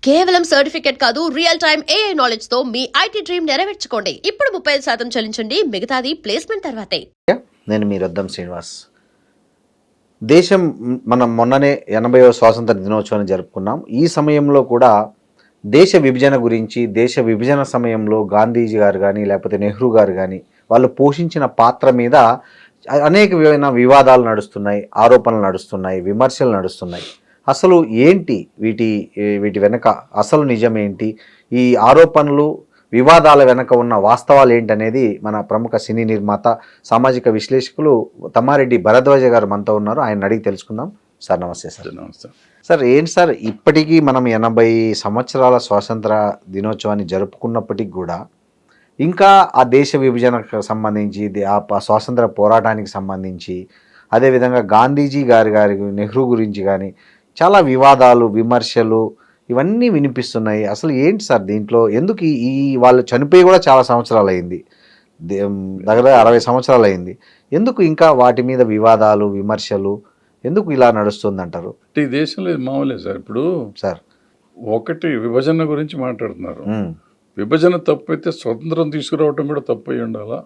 కేవలం సర్టిఫికేట్ కాదు, real time AI knowledge తో మీ IT డ్రీమ్ నెరవేర్చుకోండి. ఇప్పుడు 35% చెల్లించండి, మిగతాది ప్లేస్మెంట్ తర్వాతే. నేను మీ రద్దం శ్రీనివాస్. దేశం మనం మొన్ననే 80వ స్వాతంత్ర దినోత్సవాన్ని జరుపుకున్నాం. ఈ సమయంలో కూడా దేశ విభజన గురించి, దేశ విభజన సమయంలో గాంధీజీ గారు కానీ లేకపోతే నెహ్రూ గారు కానీ వాళ్ళు పోషించిన పాత్ర మీద అనేకమైన వివాదాలు నడుస్తున్నాయి, ఆరోపణలు నడుస్తున్నాయి, విమర్శలు నడుస్తున్నాయి. అసలు ఏంటి వీటి వెనక అసలు నిజం ఏంటి, ఈ ఆరోపణలు వివాదాల వెనక ఉన్న వాస్తవాలు ఏంటనేది మన ప్రముఖ సినీ నిర్మాత, సామాజిక విశ్లేషకులు తమ్మారెడ్డి భరద్వాజ గారు మనతో ఉన్నారు. ఆయన అడిగి తెలుసుకుందాం. సార్ నమస్తే. సార్ నమస్తే. సార్ ఏంటి సార్, ఇప్పటికీ మనం 80 సంవత్సరాల స్వాతంత్ర దినోత్సవాన్ని జరుపుకున్నప్పటికీ కూడా ఇంకా ఆ దేశ విభజనకు సంబంధించి, ఆ స్వాతంత్ర పోరాటానికి సంబంధించి, అదేవిధంగా గాంధీజీ గారి నెహ్రూ గురించి కానీ చాలా వివాదాలు, విమర్శలు ఇవన్నీ వినిపిస్తున్నాయి. అసలు ఏంటి సార్ దీంట్లో, ఎందుకు ఈ వాళ్ళు చనిపోయి కూడా చాలా సంవత్సరాలు అయింది, దగ్గర 60 సంవత్సరాలు అయింది, ఎందుకు ఇంకా వాటి మీద వివాదాలు, విమర్శలు ఎందుకు ఇలా నడుస్తుంది అంటారు? ఈ దేశంలో ఇది మామూలే సార్. ఇప్పుడు సార్ ఒకటి విభజన గురించి మాట్లాడుతున్నారు. విభజన తప్పు అయితే స్వతంత్రం తీసుకురావటం కూడా తప్పు అయి ఉండాలా?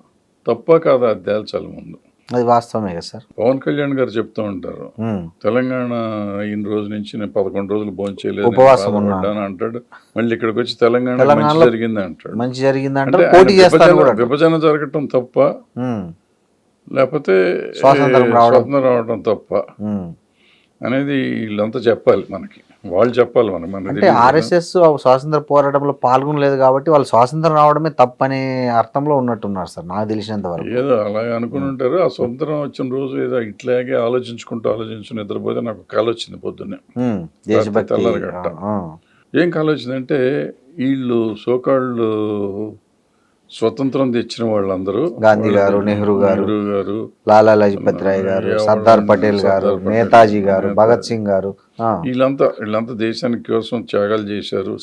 తప్ప కాదా అది తేల్చాలి ముందు. అది వాస్తవమే కదా సార్. పవన్ కళ్యాణ్ గారు చెప్తూ ఉంటారు, తెలంగాణ అయిన రోజు నుంచి నేను 11 రోజులు భోంచేయలేదు, ఉపవాసం అంటాడు. మళ్ళీ ఇక్కడికి వచ్చి తెలంగాణ మంచి జరిగింది అంటాడు. మంచి జరిగింది అంటారు. పోటీ చేస్తారు కూడా. విభజన జరగటం తప్ప లేకపోతే స్వాతంత్రం రావడం తప్ప అనేది వీళ్ళంతా చెప్పాలి మనకి, వాళ్ళు చెప్పాలి మనకి. అంటే ఆర్ఎస్ఎస్ స్వాతంత్ర పోరాటంలో పాల్గొనలేదు కాబట్టి వాళ్ళు స్వాతంత్రం రావడమే తప్పనే అర్థంలో ఉన్నట్టున్నారు సార్, నాకు తెలిసినంత వరకు. ఏదో అలాగే అనుకుని ఉంటారు. ఆ స్వతంత్రం వచ్చిన రోజు ఏదో ఇట్లాగే ఆలోచించుకుంటూ నిద్రపోతే నాకు కళ వచ్చింది పొద్దున్నే, తెల్లరగట్ట. ఏం కళ వచ్చిందంటే, వీళ్ళు సోకాళ్ళు స్వతంత్రం తెచ్చిన వాళ్ళందరూ, గాంధీ గారు, నెహ్రూ గారు, లాలా లజపత్ రాయ్ గారు, సర్దార్ పటేల్ గారు, నేతాజీ గారు, భగత్ సింగ్ గారు, వీళ్ళంతా దేశానికి కోసం త్యాగాలు చేశారు,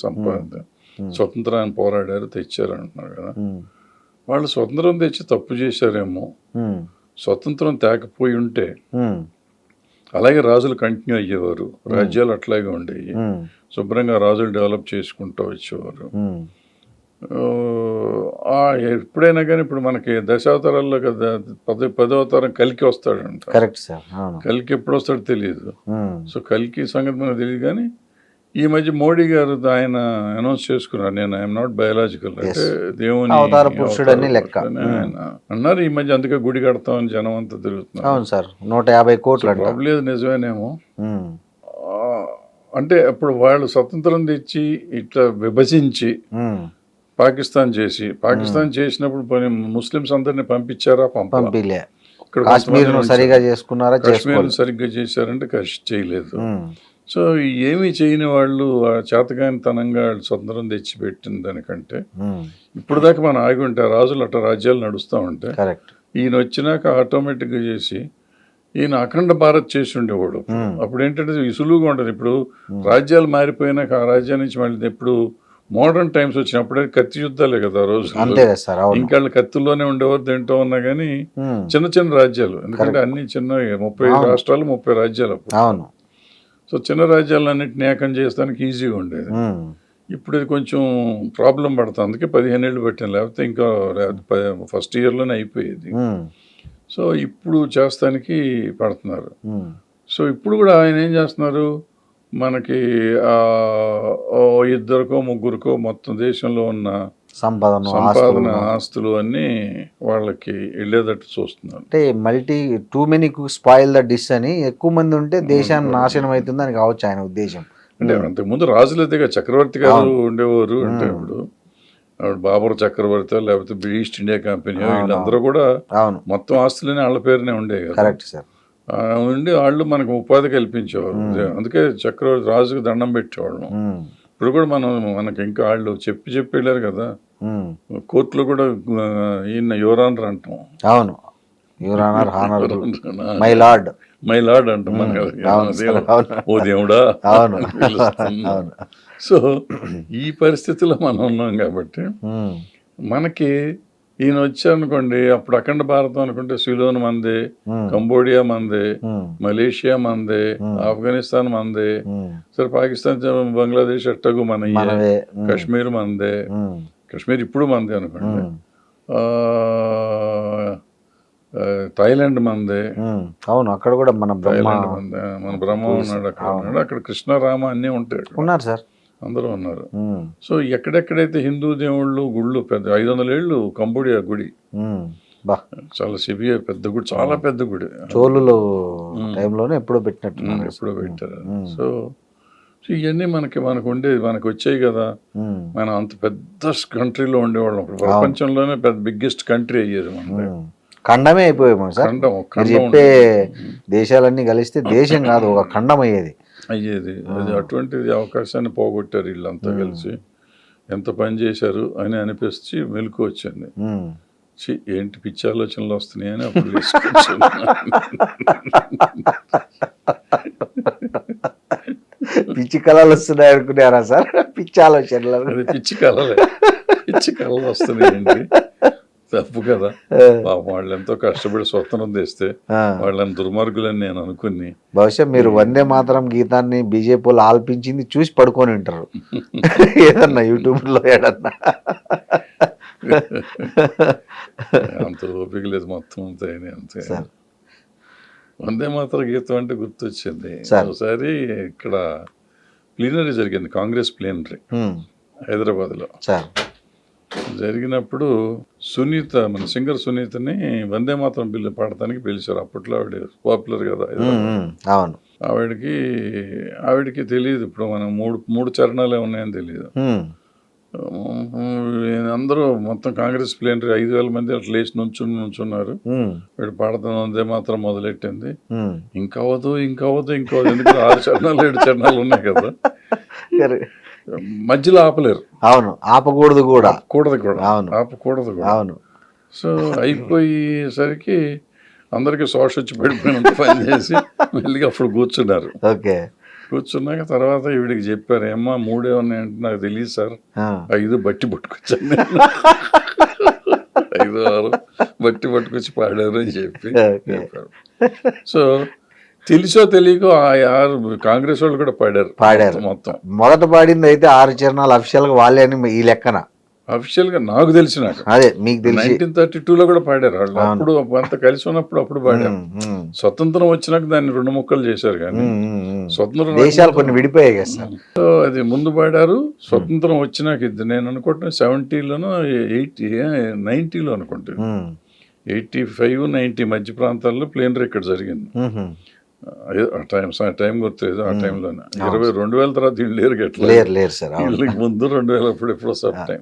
స్వతంత్రాన్ని పోరాడారు, తెచ్చారు అంటున్నారు కదా. వాళ్ళు స్వతంత్రం తెచ్చి తప్పు చేశారేమో. స్వతంత్రం తేకపోయి ఉంటే అలాగే రాజులు కంటిన్యూ అయ్యేవారు, రాజ్యాలు అట్లాగే ఉండేవి, శుభ్రంగా రాజులు డెవలప్ చేసుకుంటూ వచ్చేవారు. ఎప్పుడైనా కానీ ఇప్పుడు మనకి దశావతారాల్లో కదా 10వ అవతారం కల్కి వస్తాడంట. Correct sir. కల్కి ఎప్పుడు వస్తాడో తెలియదు. సో కల్కి సంగతి మనకు తెలియదు. కానీ ఈ మధ్య మోడీ గారు ఆయన అనౌన్స్ చేసుకున్నారు, నేను ఐఎమ్ నాట్ బయాలజికల్, అంటే దేవుని అవతార పురుషుడు అని లెక్క ఆయన అన్నారు. ఈ మధ్య అందుకే గుడి కడతామని జనం అంతా తిరుగుతున్నారు. అవును సార్, 150 కోట్లు ప్రాబ్లం నిజమేనేమో. అంటే అప్పుడు వాళ్ళు స్వతంత్రం తెచ్చి ఇట్లా విభజించి పాకిస్తాన్ చేసినప్పుడు ముస్లిమ్స్ అందరినీ పంపించారా? పంపలే. కాశ్మీర్ సరిగా చేసుకున్నారా? కాశ్మీర్ సరిగ్గా చేశారంటే చేయలేదు. సో ఏమీ చేయని వాళ్ళు చేతగానితనంగా స్వతంత్రం తెచ్చి పెట్టిన దానికంటే ఇప్పుడు దాకా మనం ఆగి ఉంటే రాజులు అట్లా రాజ్యాలు నడుస్తూ ఉంటే, ఈయన వచ్చినాక ఆటోమేటిక్గా చేసి ఈయన అఖండ భారత్ చేసి ఉండేవాడు. అప్పుడు ఏంటంటే సులువుగా ఉంటుంది. ఇప్పుడు రాజ్యాలు మారిపోయినాక ఆ రాజ్యం నుంచి మళ్ళీ ఎప్పుడు మోడర్న్ టైమ్స్ వచ్చినప్పుడే కత్తి యుద్ధాలే కదా ఆ రోజు. ఇంకా కత్తుల్లోనే ఉండేవారు, తింటూ ఉన్నా కానీ చిన్న చిన్న రాజ్యాలు, ఎందుకంటే అన్ని చిన్న 30 రాష్ట్రాలు 30 రాజ్యాలు అప్పుడు. సో చిన్న రాజ్యాలన్నింటినీ ఏకం చేస్తానికి ఈజీగా ఉండేది. ఇప్పుడు ఇది కొంచెం ప్రాబ్లం పడుతుంది. అందుకే 15 ఏళ్ళు పెట్టాను, లేకపోతే ఇంకా ఫస్ట్ ఇయర్లోనే అయిపోయేది. సో ఇప్పుడు చేస్తానికి పడుతున్నారు. సో ఇప్పుడు కూడా ఆయన ఏం చేస్తున్నారు, మనకి 2 3 మొత్తం దేశంలో ఉన్న సంపాదన ఆస్తులు అన్నీ వాళ్ళకి వెళ్ళేటట్టు చూస్తున్నారు. అంటే too many spoil the dish అని, ఎక్కువ మంది ఉంటే దేశాన్ని నాశనం అవుతుంది అని కావచ్చు ఆయన ఉద్దేశం. అంటే అంతకుముందు రాజులైతే చక్రవర్తి గారు ఉండేవారు. అంటే ఇప్పుడు బాబర్ చక్రవర్తి లేకపోతే ఈస్ట్ ఇండియా కంపెనీ వీళ్ళందరూ కూడా మొత్తం ఆస్తులనే వాళ్ళ పేరునే ఉండేవి కదా. Correct sir. ఉండి వాళ్ళు మనకు ఉపాధి కల్పించేవారు. అందుకే చక్రవర్తి రాజుకు దండం పెట్టేవాళ్ళం. ఇప్పుడు కూడా మనకి ఇంకా వాళ్ళు చెప్పి వెళ్ళారు కదా, కోర్టులో కూడా ఈయన యువరానర్ అంటాం. అవును, యువరానర్, హానరబుల్, మై లార్డ్ అంటాం మన. ఓ దేవుడా. సో ఈ పరిస్థితిలో మనం ఉన్నాం కాబట్టి మనకి ఈయన వచ్చారనుకోండి, అప్పుడు అఖండ భారతం అనుకుంటే సిలోన్ మందే, కంబోడియా మందే, మలేషియా మందే, ఆఫ్ఘనిస్తాన్ మందే, సరే పాకిస్తాన్, బంగ్లాదేశ్ ఎట్టగు మనయే, కాశ్మీర్ మందే, కాశ్మీర్ ఇప్పుడు మందే అనుకోండి, థాయిలాండ్ మందే. అవును, అక్కడ కూడా మన థాయిలాండ్ మందే, మన బ్రహ్మ ఉన్నాడు అక్కడ ఉన్నాడు, అక్కడ కృష్ణరామ అన్నీ ఉంటాయి అక్కడ. ఉన్నారు సార్, అందరూ ఉన్నారు. సో ఎక్కడెక్కడైతే హిందూ దేవుళ్ళు గుళ్ళు పెద్ద 500 ఏళ్ళు కంబోడియా గుడి బా చాలా సివియర్ పెద్ద గుడి, చాలా పెద్ద గుడి. చోళులు టైంలోనే ఎప్పుడో పెట్టినట్టు ఎప్పుడో పెట్టారు. సో ఇవన్నీ మనకు ఉండేది, మనకు వచ్చాయి కదా. మనం అంత పెద్ద కంట్రీలో ఉండేవాళ్ళం, అప్పుడు ప్రపంచంలోనే పెద్ద బిగ్గెస్ట్ కంట్రీ అయ్యేది మనది. ఖండమే అయిపోయాము సార్. ఖండం చెప్పే దేశాలన్నీ కలిస్తే దేశం కాదు, ఒక ఖండం అయ్యేది. అది అటువంటిది అవకాశాన్ని పోగొట్టారు వీళ్ళంతా కలిసి. ఎంత పని చేశారు అని అనిపిస్తే మెలకు వచ్చింది. ఏంటి పిచ్చి ఆలోచనలు వస్తున్నాయని అప్పుడు పిచ్చి కళలు వస్తున్నాయి అనుకున్నారా సార్? పిచ్చి ఆలోచనలు, అది పిచ్చి కళలు వస్తున్నాయండి. తప్పు కదా. పాపం వాళ్ళు ఎంతో కష్టపడి స్వతంత్రం తెస్తే వాళ్ళని దుర్మార్గులని నేను అనుకుని, బహుశా మీరు వందే మాతరం గీతాన్ని బీజేపీ వాళ్ళు ఆల్పించింది చూసి పడుకొని ఉంటారు ఏదన్నా యూట్యూబ్ లో ఏడన్నా. అంత ఓపిక లేదు మొత్తం అంతా. అంతే వందే మాతరం గీతం అంటే గుర్తొచ్చింది. ఒకసారి ఇక్కడ ప్లీనరీ జరిగింది, కాంగ్రెస్ ప్లీనరీ హైదరాబాద్లో జరిగినప్పుడు సునీత, మన సింగర్ సునీతని వందే మాతరం బిల్లు పాడటానికి పిలిచారు. అప్పట్లో ఆవిడ పాపులర్ కదా. అవును, ఆవిడకి తెలియదు ఇప్పుడు మనం మూడు చరణాలే ఉన్నాయని తెలియదు. అందరూ మొత్తం కాంగ్రెస్ ప్లేనరీ 5,000 మంది అట్లా లేచి నుంచున్నారు. వీడు పాడతాను వందే మాత్రం మొదలెట్టింది. ఇంకా అవ్వదు ఎందుకంటే 6 చరణాలు 7 చరణాలు ఉన్నాయి కదా, మధ్యలో ఆపలేరు. అవును, ఆపకూడదు కూడా. ఆపకూడదు కూడా. అవును. సో అయిపోయేసరికి అందరికి శోష వచ్చి పడిపోయినంత పని చేసి మెల్లిగా అప్పుడు కూర్చున్నారు. కూర్చున్నాక తర్వాత ఈవిడికి చెప్పారు, ఏమ్మా 3 ఉన్నాయంటే నాకు తెలియదు సార్, 5 బట్టి పట్టుకొచ్చాను నేను, 5, 6 బట్టి పట్టుకొచ్చి పాడారు అని చెప్పారు. సో తెలిసో తెలియకో 6 కాంగ్రెస్ వాళ్ళు కూడా పాడారు మొత్తం. మొదట పాడింది అయితే 6 చరణాలు అఫిషియల్ గా వాళ్ళే అని ఈ లెక్కన. అఫిషియల్ గా నాకు తెలిసిన అదే మీకు తెలిసి 1932లో కూడా పాడారు వాళ్ళు. అప్పుడు అంత కలిసి ఉన్నప్పుడు అప్పుడు పాడారు. స్వతంత్రం వచ్చినాక దాన్ని 2 ముక్కలు చేశారు. కానీ స్వతంత్రం దేశాలు కొన్ని విడిపోయాయి కదా సార్. సో అది ముందు పాడారు, స్వతంత్రం వచ్చినాక ఇది నేను అనుకుంటున్నా 70లోనో 90లో అనుకుంటాను, 85, 90 మధ్య ప్రాంతాల్లో ప్లేనరీ ఇక్కడ జరిగింది. టైం గుర్తులేదు. ఆ టైంలోనే 2000 తర్వాత వీళ్ళు లేరు సార్. వీళ్ళకి ముందు 2000 ఎప్పుడో సబ్ టైం.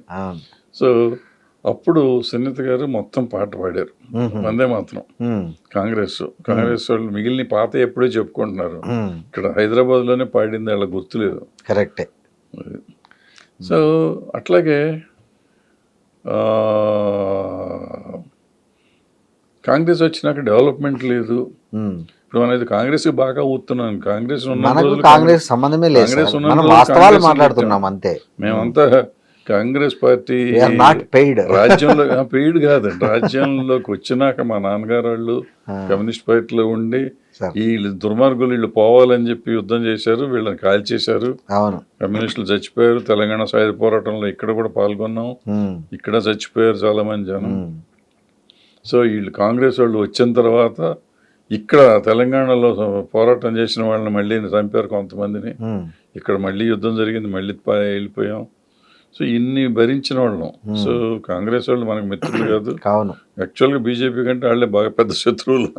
సో అప్పుడు సునీత గారు మొత్తం పాట పాడారు వందే మాత్రం. కాంగ్రెస్ వాళ్ళు మిగిలిన పాత ఎప్పుడో చెప్పుకుంటున్నారు, ఇక్కడ హైదరాబాద్ లోనే పాడింది వాళ్ళ గుర్తులేదు. కరెక్టే. సో అట్లాగే కాంగ్రెస్ వచ్చినాక డెవలప్మెంట్ లేదు. ఇప్పుడు అనేది కాంగ్రెస్ బాగా ఊతున్నాను. కాంగ్రెస్ కాంగ్రెస్ సంబంధమే లేదు, వాస్తవాలు మాట్లాడుతున్నాం అంతే. మేమంతా కాంగ్రెస్ పార్టీ రాజ్యంలో పెయిడ్ కాదండి. రాజ్యంలోకి వచ్చినాక మా నాన్నగారు వాళ్ళు కమ్యూనిస్ట్ పార్టీలో ఉండి వీళ్ళు దుర్మార్గులు వీళ్ళు పోవాలని చెప్పి యుద్ధం చేశారు, వీళ్ళని కాల్చేశారు, కమ్యూనిస్టులు చచ్చిపోయారు. తెలంగాణ సాయుధ పోరాటంలో ఇక్కడ కూడా పాల్గొన్నాం, ఇక్కడ చచ్చిపోయారు చాలా మంది జనం. సో వీళ్ళు కాంగ్రెస్ వాళ్ళు వచ్చిన తర్వాత ఇక్కడ తెలంగాణలో పోరాటం చేసిన వాళ్ళని మళ్ళీ చంపారు కొంతమందిని. ఇక్కడ మళ్ళీ యుద్ధం జరిగింది, మళ్ళీ వెళ్ళిపోయాం. సో ఇన్ని భరించిన వాళ్ళం. సో కాంగ్రెస్ వాళ్ళు మనకు మిత్రులు కాదు. యాక్చువల్గా బీజేపీ కంటే వాళ్ళే బాగా పెద్ద శత్రువులు.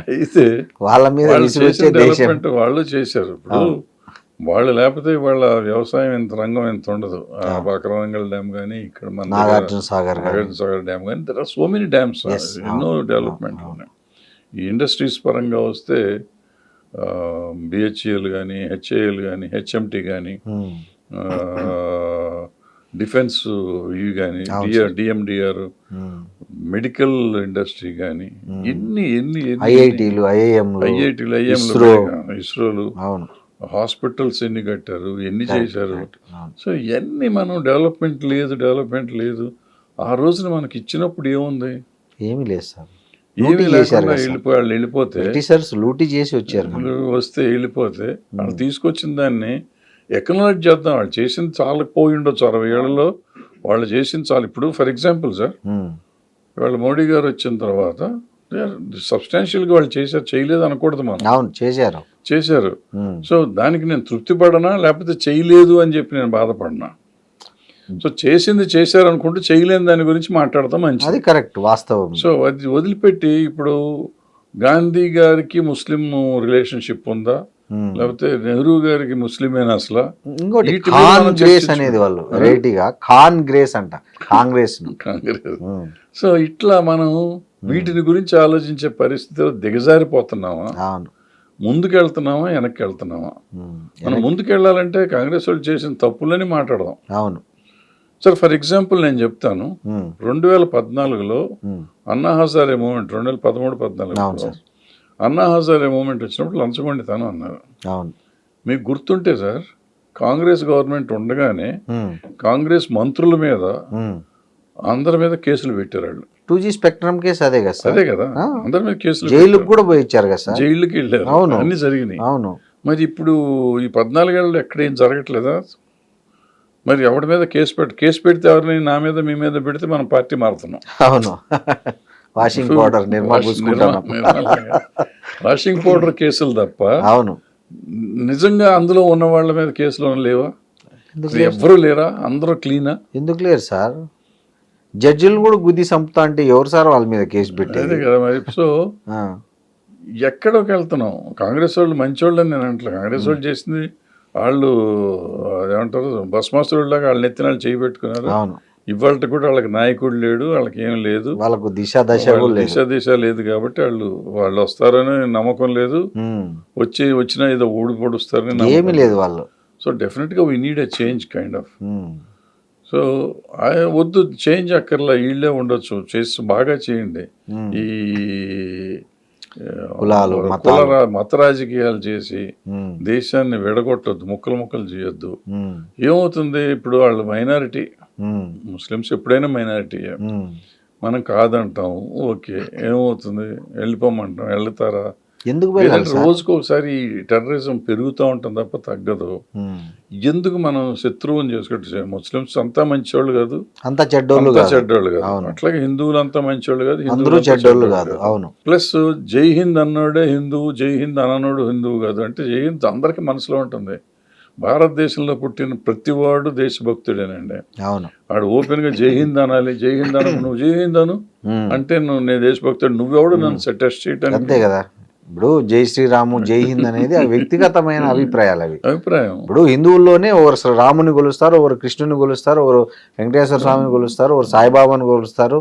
అయితే వాళ్ళ మీద డెవలప్మెంట్ వాళ్ళు చేశారు. ఇప్పుడు వాళ్ళు లేకపోతే వాళ్ళ వ్యవసాయం ఎంత రంగం ఎంత ఉండదు. బకరంగల్ డ్యామ్ కానీ, ఇక్కడ మన నాగార్జున సాగర్ డ్యామ్ కానీ, there are so many dams, ఎన్నో డెవలప్మెంట్ ఉన్నాయి. ఈ ఇండస్ట్రీస్ పరంగా వస్తే బిహెచ్ఈఎల్ కానీ, హెచ్ఏఎల్ కానీ, హెచ్ఎంటి కానీ, డిఫెన్స్ ఇవి కానీ, డిఎండిఆర్, మెడికల్ ఇండస్ట్రీ కానీ, ఎన్ని ఐఐటీలు, ఐఎంలు, ఇస్రోలు, హాస్పిటల్స్ ఎన్ని కట్టారు, ఎన్ని చేశారు. అవును. సో ఇవన్నీ మనం డెవలప్మెంట్ లేదు. ఆ రోజున మనకి ఇచ్చినప్పుడు ఏముంది? ఏమీ లేదు సార్. ఏమీ లూటీ చేశారు లేకుండా కదా సార్. వాళ్ళు వెళ్ళిపోతే, బ్రిటిషర్స్ లూటీ చేసి వచ్చారు మనకి. వస్తే వెళ్ళిపోతే వాళ్ళు తీసుకొచ్చిన దాన్ని ఎకనాలజీ చేద్దాం. వాళ్ళు చేసింది చాలా పోయి ఉండొచ్చు 60 ఏళ్లలో. వాళ్ళు చేసింది చాలా. ఇప్పుడు ఫర్ ఎగ్జాంపుల్ సార్, ఉమ్. వాళ్ళు మోడీ గారు వచ్చిన తర్వాత సబ్స్టాన్షియల్గా వాళ్ళు చేయలేదు అనకూడదు మనం. అవును, చేశారు. ఉమ్. సో దానికి నేను తృప్తి పడనా, లేకపోతే చేయలేదు అని చెప్పి నేను బాధపడనా? సో చేసింది చేశారు అనుకుంటూ చేయలేని దాని గురించి మాట్లాడతాం అది మంచిది. కరెక్ట్, వాస్తవం. సో అది వదిలిపెట్టి ఇప్పుడు గాంధీ గారికి ముస్లిం రిలేషన్షిప్ ఉందా, ఉమ్. లేకపోతే నెహ్రూ గారికి ముస్లిమేనా అసలు? ఇంకోటి వీటి మీద ఖాన్ మనం గ్రేస్ చర్చించుకుందాం. అనేది వాళ్ళు వెరైటీగా ఖాన్ గ్రేస్ అంట, కాంగ్రెస్ ను. కాంగ్రెస్. ఉమ్. సో ఇట్లా మనం వీటిని గురించి ఆలోచించే పరిస్థితిలో దిగజారిపోతున్నామా, అవును. ముందుకు వెళ్తున్నామా, వెనక్కి వెళ్తున్నామా? ఉమ్. మనం ముందుకు వెళ్ళాలంటే కాంగ్రెస్ వాళ్ళు చేసిన తప్పులని మాట్లాడదాం. అవును. సార్ ఫర్ ఎగ్జాంపుల్ నేను చెప్తాను. ఉమ్. 2014లో ఉమ్. అన్నా హజారే మూమెంట్, 2013, అవును 14 సార్. అన్నా హజారే మూమెంట్ వచ్చినప్పుడు లంచగొండితనం అన్నారు. అవును. మీకు గుర్తుంటే సార్, కాంగ్రెస్ గవర్నమెంట్ ఉండగానే ఉమ్. కాంగ్రెస్ మంత్రుల మీద, ఉమ్. అందరి మీద కేసులు పెట్టారు వాళ్ళు. 2G స్పెక్ట్రమ్ కేసు అదే కదా సార్. అదే కదా, అందరి మీద కేసులు జైలుకు పెట్టారు. కూడా పోయి ఇచ్చారు కదా సార్. జైళ్ళకి వెళ్ళారు. అవును. అన్ని జరిగినాయి. అవును. మరి ఇప్పుడు ఈ 14 ఏళ్ళలో ఎక్కడ ఏం జరగట్లేదా? మరి ఎవరి మీద కేసు పెడితే ఎవరిని నా మీద మీ మీద పెడితే మనం పార్టీ మారుతున్నాం. అవును. వాషింగ్ పౌడర్ నిర్మా పూసుకుంటున్నాం. వాషింగ్ పౌడర్ కేసులు తప్ప అవును. నిజంగా అందులో ఉన్న వాళ్ళ మీద కేసులు లేవా? ఎందుకు ఎవ్వరూ లేరా? అందరూ క్లీనా? ఎందుకు లేరు సార్? జడ్జిలు కూడా గుద్ది చంపుతా అంటే ఎవరు సార్ వాళ్ళ మీద కేసు అదే పెట్టేది? కదా మరి. సో ఆ. ఎక్కడికి వెళ్తున్నాం? కాంగ్రెస్ వాళ్ళు మంచోళ్ళు అని నేను అంటలే. కాంగ్రెస్ వాళ్ళు చేసింది, వాళ్ళు ఏమంటారు భస్మాసురులాగా వాళ్ళ నెత్తిన వాళ్ళు చేయి పెట్టుకున్నారు. అవును. ఇవాళ కూడా వాళ్ళకి నాయకుడు లేడు, వాళ్ళకి ఏం లేదు, వాళ్ళకు దిశ దశ కూడా లేదు. దిశ లేదు. కాబట్టి వాళ్ళు వస్తారని నమ్మకం లేదు. ఉమ్. వచ్చినా ఏదో ఊడి పొడుస్తారని ఏమీ నమ్మకం లేదు వాళ్ళు. సో డెఫినెట్గా we need a change kind of. Um. So వద్దు, చేంజ్ అక్కర్లా, వీళ్ళే ఉండొచ్చు, చేసి బాగా చేయండి. ఉమ్. ఈ కులాలు, మతాలు. మత రాజకీయాలు చేసి ఉమ్. దేశాన్ని విడగొట్టొద్దు, ముక్కలు చేయొద్దు. ఉమ్. ఏమవుతుంది, ఇప్పుడు వాళ్ళు మైనారిటీ, ఉమ్. ముస్లిమ్స్ ఎప్పుడైనా మైనారిటీ, ఉమ్. మనం కాదంటాం, ఓకే. ఏమవుతుంది, వెళ్ళిపోమంటాం, వెళ్తారా? ఎందుకు వెళ్ళాలి సార్? రోజుకు ఒకసారి టెర్రరిజం పెరుగుతూ ఉంటుంది తప్ప తగ్గదు. ఉమ్. ఎందుకు మనం శత్రువుని చేసుకుంటే? ముస్లిమ్స్ అంతా మంచివాళ్ళు కాదు, అంత చెడ్డోళ్ళు అంతా కాదు. చెడ్డోళ్ళు కాదు. అవును. అట్లాగే హిందువులు అంతా మంచివాళ్ళు కాదు, అందరూ హిందువులు అంతా చెడ్డోళ్ళు కాదు. అవును. ప్లస్ జై హింద్ అన్నోడే హిందువు, జై హింద్ అననోడు హిందువు కాదు. అంటే జై హింద్ అందరికీ మనసులో ఉంటుంది. భారతదేశంలో పుట్టిన ప్రతివాడు దేశభక్తుడేనండి. అవును. వాడు ఓపెన్గా జై హింద్ అనాలి. జై హింద్ అను, నువ్వు జై హింద్ అను ఉమ్. అంటే నేను దేశభక్తుడు. నువ్వెవడు నన్ను టెస్ట్ చేయడానికి? అంతే కదా. ఇప్పుడు జై శ్రీరాము, జై హింద్ అనేది ఆ వ్యక్తిగతమైన అభిప్రాయాలు అవి. అభిప్రాయం. ఇప్పుడు హిందువుల్లోనే ఒకరు రాముని కొలుస్తారు, ఒకరు కృష్ణుని కొలుస్తారు, ఒకరు వెంకటేశ్వర స్వామిని కొలుస్తారు, ఒకరు సాయిబాబాని కొలుస్తారు,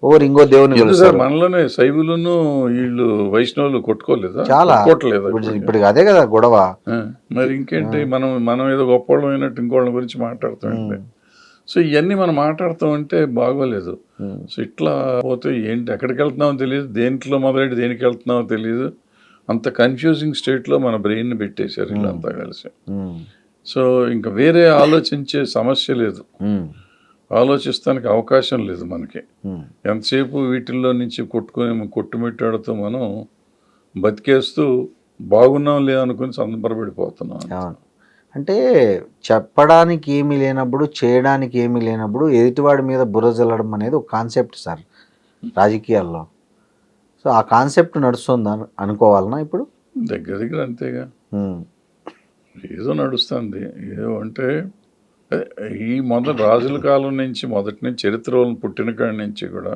ఒకరు ఇంకో దేవుని సార్ కొలుస్తారు. మనలోనే శైవులను వీళ్ళు వైష్ణవులు కొట్టుకోలేదా? చాలా. కొట్టుకోవట్లేదా? ఇప్పుడు అదే కదా గొడవ. మరి ఇంకేంటి, మనం ఏదో గొప్పవాళ్ళం అయినట్టు ఇంకోళ్ళ గురించి మాట్లాడుతామండి. సో ఇవన్నీ మనం మాట్లాడుతూ ఉంటే బాగోలేదు. సో ఇట్లా పోతే ఏంటి, ఎక్కడికి వెళ్తున్నామో తెలియదు, దేంట్లో మొదలెట్టి దేనికి వెళ్తున్నామో తెలియదు. అంత కన్ఫ్యూజింగ్ స్టేట్లో మన బ్రెయిన్ పెట్టేశారు వీళ్ళంతా కలిసి. సో ఇంకా వేరే ఆలోచించే సమస్య లేదు, ఆలోచిస్తానికి అవకాశం లేదు మనకి. ఎంతసేపు వీటిల్లో నుంచి కొట్టుమిట్టాడుతూ మనం బతికేస్తూ బాగున్నాం లే అనుకుని సంబరపడిపోతున్నాం. అంటే చెప్పడానికి ఏమీ లేనప్పుడు, చేయడానికి ఏమీ లేనప్పుడు ఎదుటివాడి మీద బుర్ర జల్లడం అనేది ఒక కాన్సెప్ట్ సార్ రాజకీయాల్లో. సో ఆ కాన్సెప్ట్ నడుస్తుంది అనుకోవాలన్నా ఇప్పుడు? దగ్గర అంతేగా, ఏదో నడుస్తుంది. ఏదో అంటే ఈ రాజుల కాలం నుంచి, మొదటి నుంచి చరిత్రలను పుట్టిన కాడి నుంచి కూడా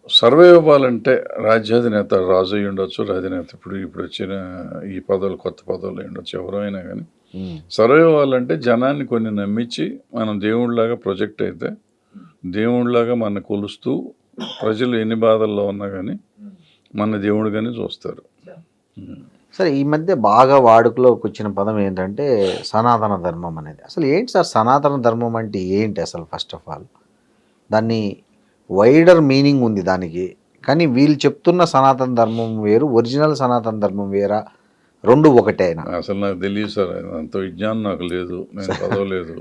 సర్వైవ్ అవ్వాలంటే రాజ్యాధినేత, రాజు అయి ఉండొచ్చు, రాజనేత, ఇప్పుడు వచ్చిన ఈ పదవులు, కొత్త పదవులు ఉండొచ్చు, ఎవరైనా కానీ సర్వైవ్ అవ్వాలంటే జనాన్ని కొన్ని నమ్మించి మనం దేవుళ్ళలాగా ప్రొజెక్ట్ అయితే, దేవుళ్ళలాగా మన కొలుస్తూ ప్రజలు ఎన్ని బాధల్లో ఉన్నా కానీ మన దేవుడుగానే చూస్తారు. సరే, ఈ మధ్య బాగా వాడుకలోకి వచ్చిన పదం ఏంటంటే సనాతన ధర్మం అనేది. అసలు ఏంటి సార్ సనాతన ధర్మం అంటే ఏంటి అసలు? ఫస్ట్ ఆఫ్ ఆల్ దాన్ని వైడర్ మీనింగ్ ఉంది దానికి, కానీ వీళ్ళు చెప్తున్న సనాతన ధర్మం వేరు, ఒరిజినల్ సనాతన ధర్మం వేరా రెండు ఒకటే ఆయన. అసలు నాకు తెలియదు సార్, అంత విజ్ఞానం నాకు లేదు, నేను చదవలేదు.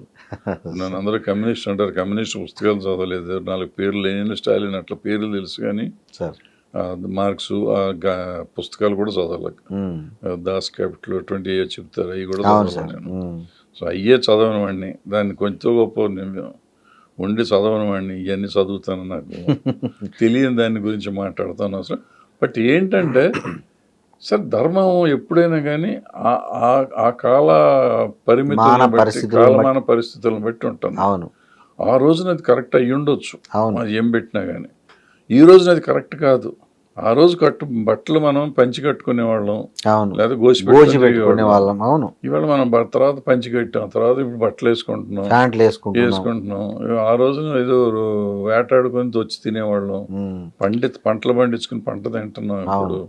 నన్ను అందరూ కమ్యూనిస్ట్ అంటారు, కమ్యూనిస్ట్ పుస్తకాలు చదవలేదు. 4 పేర్లు లెనిన్, స్టాలిన్ అట్లా పేర్లు తెలుసు కానీ సార్ మార్క్స్ పుస్తకాలు కూడా చదవలేదు. దాస్ క్యాపిటల్ 20 ఇయర్స్ చెప్తారు, అవి కూడా చదవను నేను. సో అయ్యే చదవని వాడిని, దాన్ని కొంచెం గొప్ప ఉండి చదవని వాడిని ఇవన్నీ చదువుతాను, నాకు తెలియని దాని గురించి మాట్లాడతాను అసలు. బట్ ఏంటంటే సార్, ధర్మం ఎప్పుడైనా కానీ ఆ కాల పరిమితులను బట్టి, కాలమాన పరిస్థితులను బట్టి ఉంటుంది. అవును, ఆ రోజున అది కరెక్ట్ అయ్యి ఉండొచ్చు, అవును, అది ఏం పెట్టినా కానీ. ఈ రోజున అది కరెక్ట్ కాదు. ఆ రోజు బట్టలు మనం పంచి కట్టుకునే వాళ్ళం, అవును, లేదా గోసి పెట్టుకునే వాళ్ళం. అవును, ఇవాళ మనం తర్వాత పంచి కట్టాం, తర్వాత ఇప్పుడు బట్టలు వేసుకుంటున్నాం, ప్యాంట్లు వేసుకుంటున్నాం. ఆ రోజున ఏదో వేటాడుకొని వచ్చి తినేవాళ్ళం, పంటలు పండించుకుని పంట తింటున్నాం. ఇప్పుడు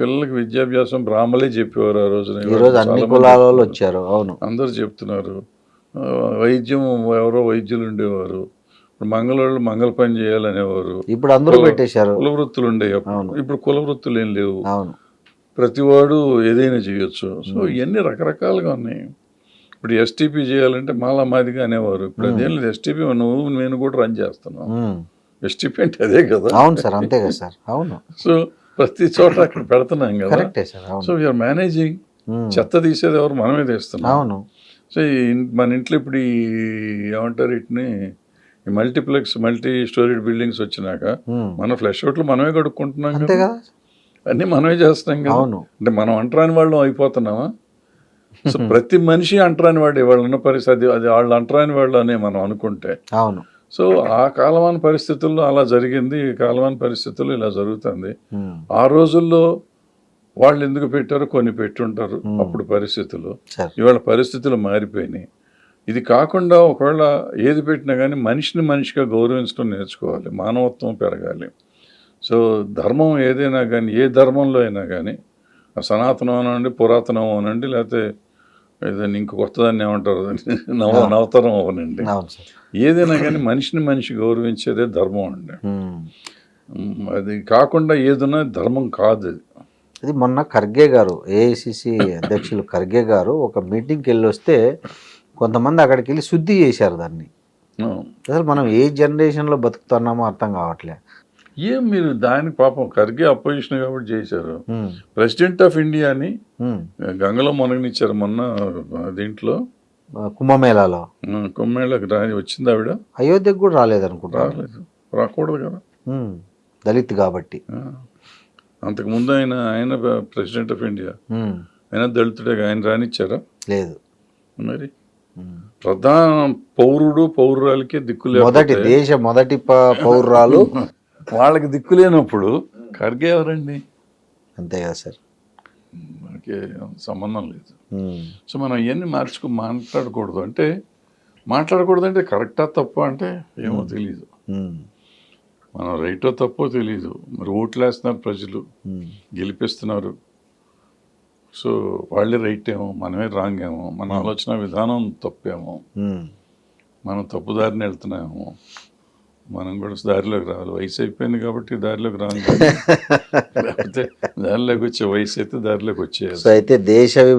పిల్లలకి విద్యాభ్యాసం బ్రాహ్మలే చెప్పేవారు ఆ రోజున. అన్ని కులాల వాళ్ళు వచ్చారు. అవును, అందరు చెప్తున్నారు. వైద్యం ఎవరో వైద్యులు ఉండేవారు, ఇప్పుడు మంగళవాళ్ళు మంగళ పని చేయాలనేవారు. ఇప్పుడు అందరూ పెట్టేశారు. కుల వృత్తులు ఉండేవి, ఇప్పుడు కుల వృత్తులు ఏం లేవు. అవును, ప్రతివాడు ఏదైనా చేయొచ్చు. సో ఇవన్నీ రకరకాలుగా ఉన్నాయి. ఇప్పుడు ఎస్టీపీ చేయాలంటే మాలా మాదిగా అనేవారు, ఇప్పుడు అదేం లేదు. ఎస్టీపీ నువ్వు నేను కూడా రన్ చేస్తున్నావు. ఎస్టీపీ అంటే అదే కదా. అవును సార్, అంతే కదా సార్. అవును, సో ప్రతి చోట అక్కడ పెడుతున్నాం కదా. So we're managing. చెత్త తీసేది ఎవరు? మనమే తీస్తున్నాం. అవును. సో మన ఇంట్లో ఇప్పుడు ఏమంటారు వీటిని, మల్టీప్లెక్స్ మల్టీ స్టోరీడ్ బిల్డింగ్స్ వచ్చినాక మన ఫ్లష్ అవుట్లు మనమే కడుక్కుంటున్నాం కదా, అన్నీ మనమే చేస్తున్నాం కదా. అంటే మనం అంటరాని వాళ్ళం అయిపోతున్నామా? సో ప్రతి మనిషి అంటరాని వాడు వాళ్ళు ఉన్న పరిస్థితి, అది వాళ్ళు అంటరాని వాళ్ళు అని మనం అనుకుంటే. అవును. సో ఆ కాలమాన పరిస్థితుల్లో అలా జరిగింది, ఈ కాలమాన పరిస్థితుల్లో ఇలా జరుగుతుంది. ఆ రోజుల్లో వాళ్ళు ఎందుకు పెట్టారో కొన్ని పెట్టుంటారు అప్పుడు పరిస్థితులు. ఇవాళ పరిస్థితులు మారిపోయినాయి. ఇది కాకుండా ఒకవేళ ఏది పెట్టినా కానీ మనిషిని మనిషిగా గౌరవించడం నేర్చుకోవాలి, మానవత్వం పెరగాలి. సో ధర్మం ఏదైనా కానీ, ఏ ధర్మంలో అయినా కానీ, సనాతనం అనండి, పురాతనం అనండి, లేకపోతే ఏదైనా ఇంక కొత్తదాన్ని ఏమంటారు, నవతరం అవనండి, ఏదైనా కానీ మనిషిని మనిషి గౌరవించేదే ధర్మం అండి. అది కాకుండా ఏదైనా ధర్మం కాదు. అది మొన్న ఖర్గే గారు, ఏఐసిసి అధ్యక్షులు ఖర్గే గారు ఒక మీటింగ్కి వెళ్ళి వస్తే కొంతమంది అక్కడికి వెళ్ళి శుద్ధి చేశారు దాన్ని. అసలు మనం ఏ జనరేషన్లో బతుకుతున్నామో అర్థం కావట్లే. ఏం మీరు దానికి పాపం ఖర్గే అపోజిషన్ కాబట్టి చేశారు. ప్రెసిడెంట్ ఆఫ్ ఇండియాని గంగలో మునగనిచ్చారు మొన్న దీంట్లో కుంభమేళాలో. కుంభమేళాకి వచ్చింది ఆవిడ. అయోధ్యకు కూడా రాలేదు అనుకుంటా. రాలేదు, రాకూడదు కదా, దళిత్ కాబట్టి. అంతకుముందు ఆయన ప్రెసిడెంట్ ఆఫ్ ఇండియా, ఆయన దళితుడే, ఆయన రానిచ్చారా? లేదు. మరి ప్రధాన పౌరుడు పౌరురాలకే దిక్కులేదు, మొదటి పౌరురాలు వాళ్ళకి దిక్కు లేనప్పుడు ఖర్గే ఎవరండి? అంతే కదా సార్, మనకి సంబంధం లేదు. సో మనం ఇవన్నీ మాట్లాడకూడదు. అంటే మాట్లాడకూడదు అంటే కరెక్టా తప్ప అంటే ఏమో తెలీదు, మనం రైటో తప్పో తెలీదు. మరి ఓట్లు వేస్తున్నారు ప్రజలు, గెలిపిస్తున్నారు. సో వాళ్ళే రైట్ ఏమో, మనమే రాంగ్ ఏమో, మన ఆలోచన విధానం తప్పేమో, మనం తప్పుదారిని వెళ్తున్నామేమో, మనం కూడా దారిలోకి రావాలి. వయసు అయిపోయింది కాబట్టి దారిలోకి రాంగ్, లేకపోతే దారిలోకి వచ్చే వయసు అయితే దారిలోకి వచ్చేయాలి. అయితే దేశ